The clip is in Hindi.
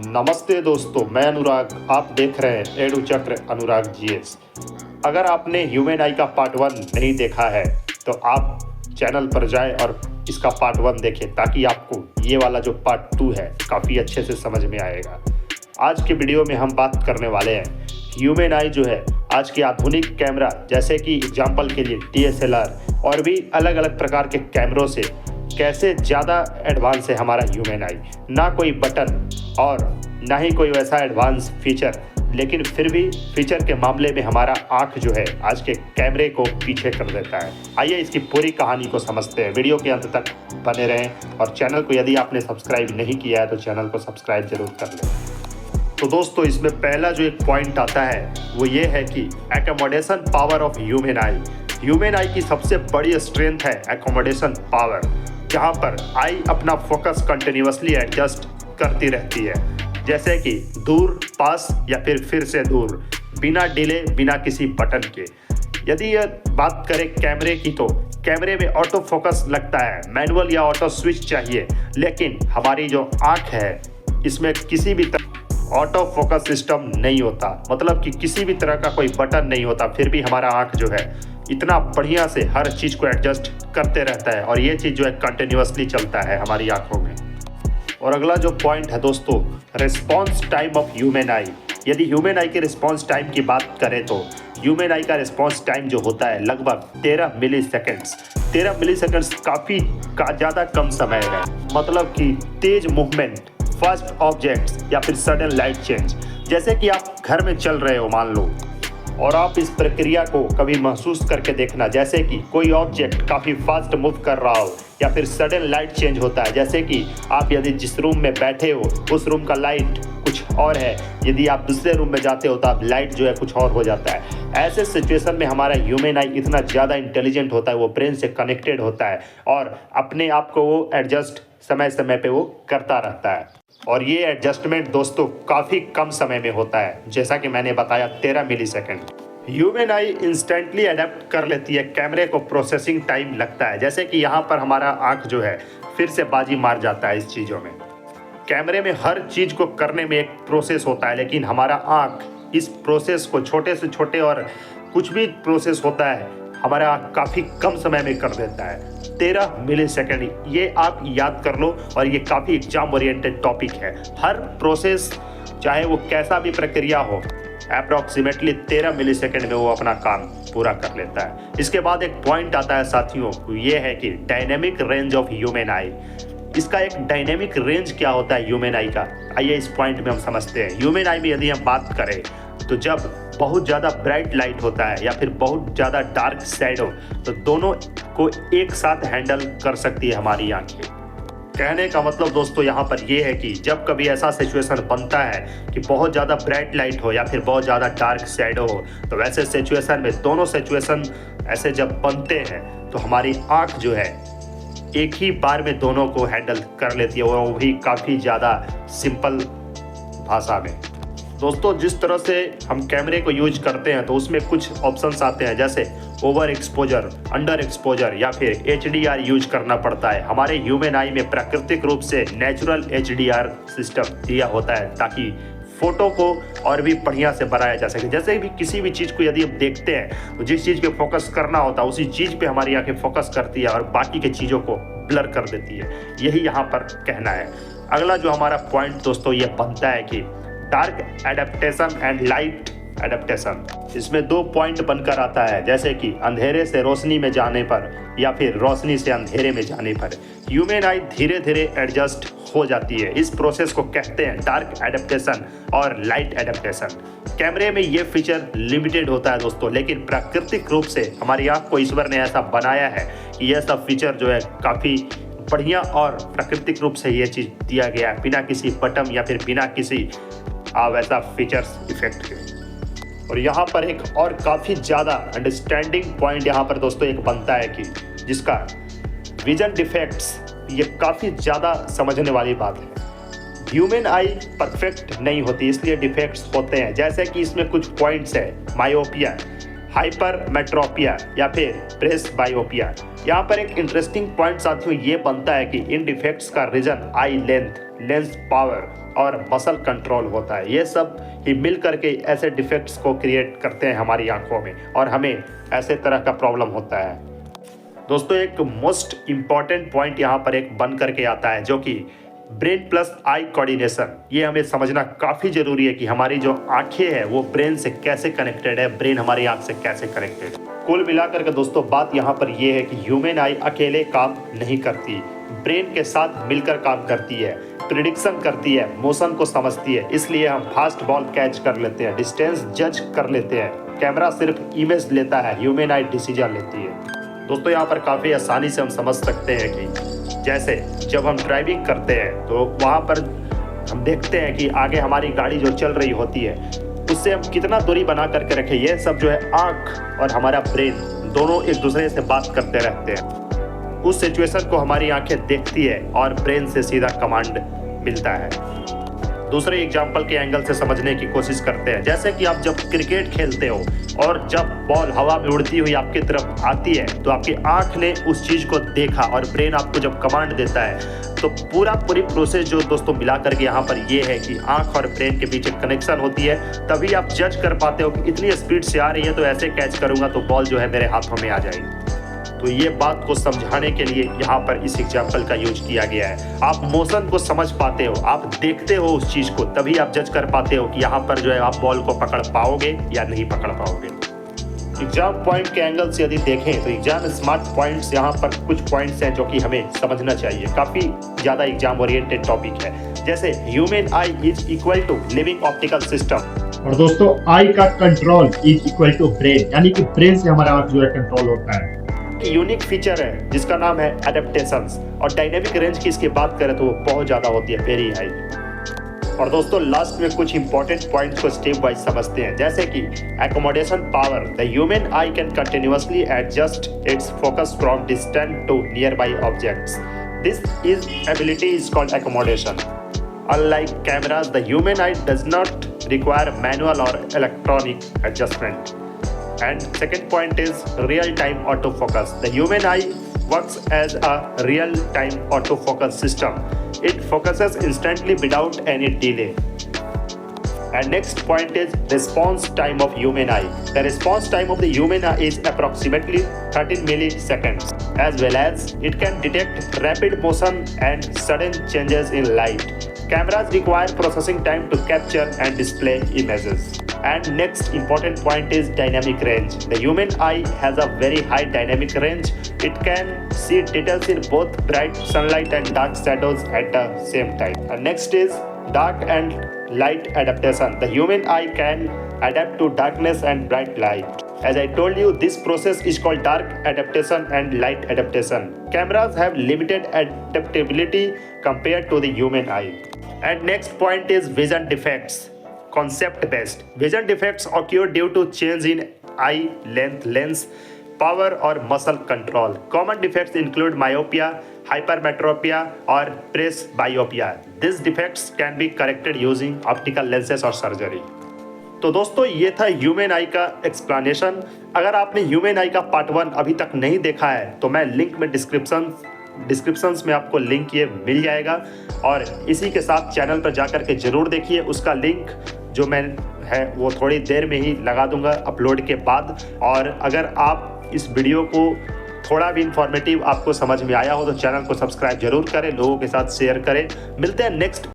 नमस्ते दोस्तों, मैं अनुराग। आप देख रहे हैं एडू चक्र अनुराग जीएस। अगर आपने ह्यूमन आई का पार्ट 1 नहीं देखा है तो आप चैनल पर जाएं और इसका पार्ट 1 देखें, ताकि आपको ये वाला जो पार्ट 2 है काफ़ी अच्छे से समझ में आएगा। आज के वीडियो में हम बात करने वाले हैं ह्यूमन आई जो है आज के आधुनिक कैमरा, जैसे कि एग्जाम्पल के लिए DSLR और भी अलग अलग प्रकार के कैमरों से कैसे ज़्यादा एडवांस है हमारा ह्यूमन आई। ना कोई बटन और ना ही कोई वैसा एडवांस फीचर, लेकिन फिर भी फीचर के मामले में हमारा आँख जो है आज के कैमरे को पीछे कर देता है। आइए इसकी पूरी कहानी को समझते हैं। वीडियो के अंत तक बने रहें और चैनल को यदि आपने सब्सक्राइब नहीं किया है तो चैनल को सब्सक्राइब जरूर कर लें। तो दोस्तों, इसमें पहला जो एक पॉइंट आता है वो ये है कि accommodation power of human I. Human आई की सबसे बड़ी स्ट्रेंथ है एकोमोडेशन पावर, जहाँ पर आई अपना फोकस कंटिन्यूअसली एडजस्ट करती रहती है, जैसे कि दूर, पास या फिर से दूर, बिना डिले, बिना किसी बटन के। यदि यह बात करें कैमरे की तो कैमरे में ऑटो फोकस लगता है, मैनुअल या ऑटो स्विच चाहिए, लेकिन हमारी जो आँख है इसमें किसी भी तरह ऑटो फोकस सिस्टम नहीं होता, मतलब कि किसी भी तरह का कोई बटन नहीं होता। फिर भी हमारा आँख जो है इतना बढ़िया से हर चीज़ को एडजस्ट करते रहता है और ये चीज़ जो है कंटिन्यूअसली चलता है हमारी आँखों में। और अगला जो पॉइंट है दोस्तों, रिस्पॉन्स टाइम ऑफ ह्यूमन आई। यदि ह्यूमन आई के रिस्पॉन्स टाइम की बात करें तो ह्यूमन आई का रिस्पॉन्स टाइम जो होता है लगभग 13 मिली सेकेंड्स। 13 मिली सेकेंड्स काफ़ी ज़्यादा कम समय है, मतलब कि तेज मूवमेंट, फास्ट ऑब्जेक्ट्स या फिर सडन लाइट चेंज। जैसे कि आप घर में चल रहे हो मान लो, और आप इस प्रक्रिया को कभी महसूस करके देखना, जैसे कि कोई ऑब्जेक्ट काफ़ी फास्ट मूव कर रहा हो या फिर सडन लाइट चेंज होता है। जैसे कि आप यदि जिस रूम में बैठे हो उस रूम का लाइट कुछ और है, यदि आप दूसरे रूम में जाते हो तो आप लाइट जो है कुछ और हो जाता है। ऐसे सिचुएशन में हमारा ह्यूमन आई इतना ज़्यादा इंटेलिजेंट होता है, वो ब्रेन से कनेक्टेड होता है और अपने आप को वो एडजस्ट समय समय पे वो करता रहता है। और ये एडजस्टमेंट दोस्तों काफ़ी कम समय में होता है, जैसा कि मैंने बताया 13 millisecond. Human eye instantly adapt कर लेती है, कैमरे को प्रोसेसिंग टाइम लगता है। जैसे कि यहाँ पर हमारा आँख जो है फिर से बाजी मार जाता है इस चीज़ों में। कैमरे में हर चीज़ को करने में एक प्रोसेस होता है, लेकिन हमारा आँख इस प्रोसेस को छोटे से छोटे और कुछ भी प्रोसेस होता है हमारा आँख काफ़ी कम समय में कर देता है। 13 मिली सेकेंड, ये आप याद कर लो। और ये काफ़ी एग्जाम ओरिएंटेड टॉपिक है। हर प्रोसेस चाहे वो कैसा भी प्रक्रिया हो, अप्रॉक्सीमेटली 13 मिली सेकेंड में वो अपना काम पूरा कर लेता है। इसके बाद एक पॉइंट आता है साथियों, ये है कि डायनेमिक रेंज ऑफ ह्यूमन आई। इसका एक डायनेमिक रेंज क्या होता है ह्यूमन आई का, आइए इस पॉइंट में हम समझते हैं। ह्यूमन आई में यदि हम बात करें तो जब बहुत ज़्यादा ब्राइट लाइट होता है या फिर बहुत ज़्यादा डार्क शैडो, तो दोनों को एक साथ हैंडल कर सकती है हमारी आंखें। कहने का मतलब दोस्तों यहाँ पर ये है कि जब कभी ऐसा सिचुएशन बनता है कि बहुत ज़्यादा ब्राइट लाइट हो या फिर बहुत ज़्यादा डार्क शैडो हो, तो वैसे सिचुएशन में दोनों सिचुएशन ऐसे जब बनते हैं तो हमारी आँख जो है एक ही बार में दोनों को हैंडल कर लेती है, वो भी काफ़ी ज़्यादा सिंपल भाषा में। दोस्तों, जिस तरह से हम कैमरे को यूज करते हैं तो उसमें कुछ ऑप्शंस आते हैं, जैसे ओवर एक्सपोजर, अंडर एक्सपोजर या फिर HDR यूज करना पड़ता है। हमारे ह्यूमन आई में प्राकृतिक रूप से नेचुरल HDR सिस्टम दिया होता है, ताकि फोटो को और भी बढ़िया से बनाया जा सके। जैसे भी किसी भी चीज़ को यदि हम देखते हैं तो जिस चीज़ पे फोकस करना होता है उसी चीज़ पे हमारी आंखें फोकस करती है और बाकी की चीज़ों को ब्लर कर देती है। यही यहाँ पर कहना है। अगला जो हमारा पॉइंट दोस्तों ये बनता है कि dark adaptation and light adaptation. इसमें 2 पॉइंट बनकर आता है, जैसे कि अंधेरे से रोशनी में जाने पर या फिर रोशनी से अंधेरे में जाने पर ह्यूमन आई धीरे धीरे एडजस्ट हो जाती है। इस प्रोसेस को कहते हैं डार्क एडेप्टेशन और लाइट एडेप्टेशन। कैमरे में ये फीचर लिमिटेड होता है दोस्तों, लेकिन प्राकृतिक रूप से हमारी आँख को ईश्वर ने ऐसा बनाया है कि यह सब फीचर जो है काफ़ी बढ़िया और प्राकृतिक रूप से ये चीज़ दिया गया है, बिना किसी बटन या फिर बिना किसी वैसा फीचर्स इफेक्ट के। और यहाँ पर एक और काफ़ी ज़्यादा अंडरस्टैंडिंग पॉइंट यहाँ पर दोस्तों एक बनता है कि जिसका विजन डिफेक्ट्स, ये काफ़ी ज़्यादा समझने वाली बात है। ह्यूमन आई परफेक्ट नहीं होती, इसलिए डिफेक्ट्स होते हैं। जैसे कि इसमें कुछ पॉइंट्स है, मायोपिया, हाइपरमेट्रोपिया या फिर प्रेस बायोपिया। यहाँ पर एक इंटरेस्टिंग पॉइंट साथियों ये बनता है कि इन डिफेक्ट्स का रीजन आई लेंस पावर और मसल कंट्रोल होता है। ये सब ही मिल करके ऐसे डिफेक्ट्स को क्रिएट करते हैं हमारी आंखों में और हमें ऐसे तरह का प्रॉब्लम होता है। दोस्तों एक मोस्ट इम्पॉर्टेंट पॉइंट यहाँ पर एक बन करके आता है, जो कि ब्रेन प्लस आई कोऑर्डिनेशन। ये हमें समझना काफ़ी ज़रूरी है कि हमारी जो आंखें हैं वो ब्रेन से कैसे कनेक्टेड है, ब्रेन हमारी आंख से कैसे कनेक्टेड है। कुल मिलाकर के दोस्तों बात यहाँ पर ये है कि ह्यूमन आई अकेले काम नहीं करती, ब्रेन के साथ मिलकर काम करती है, प्रिडिक्शन करती है, मोशन को समझती है। इसलिए हम फास्ट बॉल कैच कर लेते हैं, डिस्टेंस जज कर लेते हैं, कैमरा सिर्फ इमेज लेता है, ह्यूमन आई डिसीजन लेती है। दोस्तों यहाँ पर काफ़ी आसानी से हम समझ सकते हैं कि जैसे जब हम ड्राइविंग करते हैं तो वहाँ पर हम देखते हैं कि आगे हमारी गाड़ी जो चल रही होती है उससे हम कितना दूरी बना करके रखें। ये सब जो है आँख और हमारा ब्रेन दोनों एक दूसरे से बात करते रहते हैं। उस सिचुएशन को हमारी आंखें देखती है और ब्रेन से सीधा कमांड मिलता है। दूसरे एग्जाम्पल के एंगल से समझने की कोशिश करते हैं। जैसे कि आप जब क्रिकेट खेलते हो और जब बॉल हवा में उड़ती हुई आपकी तरफ आती है तो आपकी आंख ने उस चीज़ को देखा और ब्रेन आपको जब कमांड देता है तो पूरी प्रोसेस जो दोस्तों मिला करके यहाँ पर ये है कि आंख और ब्रेन के बीच एक कनेक्शन होती है। तभी आप जज कर पाते हो कि इतनी स्पीड से आ रही है तो ऐसे कैच करूँगा तो बॉल जो है मेरे हाथों में आ जाएगी। तो ये बात को समझाने के लिए यहाँ पर इस एग्जाम्पल का यूज किया गया है। आप मोशन को समझ पाते हो, आप देखते हो उस चीज़ को, तभी आप जज कर पाते हो कि यहाँ पर जो है आप बॉल को पकड़ पाओगे या नहीं पकड़ पाओगे। एग्जाम पॉइंट के एंगल से यदि देखें तो एग्जाम स्मार्ट पॉइंट्स यहाँ पर कुछ पॉइंट्स हैं जो कि हमें समझना चाहिए। काफ़ी ज़्यादा एग्जाम ओरिएंटेड टॉपिक है। जैसे human eye is equal to living optical system. और दोस्तों आई का control is equal to brain, यानी कि ब्रेन से हमारा आंख जो है कंट्रोल होता है। यूनिक फीचर है जिसका नाम है एडेप्टेशंस, और डायनेमिक रेंज की इसकी बात करें तो वो बहुत ज़्यादा होती है, वेरी हाई। और दोस्तों लास्ट में कुछ इंपॉर्टेंट पॉइंट्स को स्टेप वाइज समझते हैं। जैसे कि accommodation power, the human eye can continuously adjust its focus from distant to nearby objects. This is ability is called accommodation. Unlike cameras, the human eye does not require manual or electronic adjustment. And second point is real-time autofocus. The human eye works as a real-time autofocus system. It focuses instantly without any delay. And next point is response time of human eye. The response time of the human eye is approximately 13 milliseconds. As well as it can detect rapid motion and sudden changes in light. Cameras require processing time to capture and display images. And next important point is dynamic range. The human eye has a very high dynamic range. It can see details in both bright sunlight and dark shadows at the same time. And next is dark and light adaptation. The human eye can adapt to darkness and bright light. As I told you, this process is called dark adaptation and light adaptation. Cameras have limited adaptability compared to the human eye. And next point is vision defects. Concept based. Vision defects occur due to change in eye length, lens power or muscle control. Common defects include myopia, hypermetropia or presbyopia. These defects can be corrected using optical lenses or surgery. तो दोस्तों ये था ह्यूमन आई का एक्सप्लेनेशन। अगर आपने ह्यूमन आई का पार्ट 1 अभी तक नहीं देखा है तो मैं लिंक में डिस्क्रिप्शंस में आपको लिंक ये मिल जाएगा, और इसी के साथ चैनल पर जाकर के ज़रूर देखिए। उसका लिंक जो मैं है वो थोड़ी देर में ही लगा दूंगा अपलोड के बाद। और अगर आप इस वीडियो को थोड़ा भी इंफॉर्मेटिव आपको समझ में आया हो तो चैनल को सब्सक्राइब जरूर करें, लोगों के साथ शेयर करें। मिलते हैं नेक्स्ट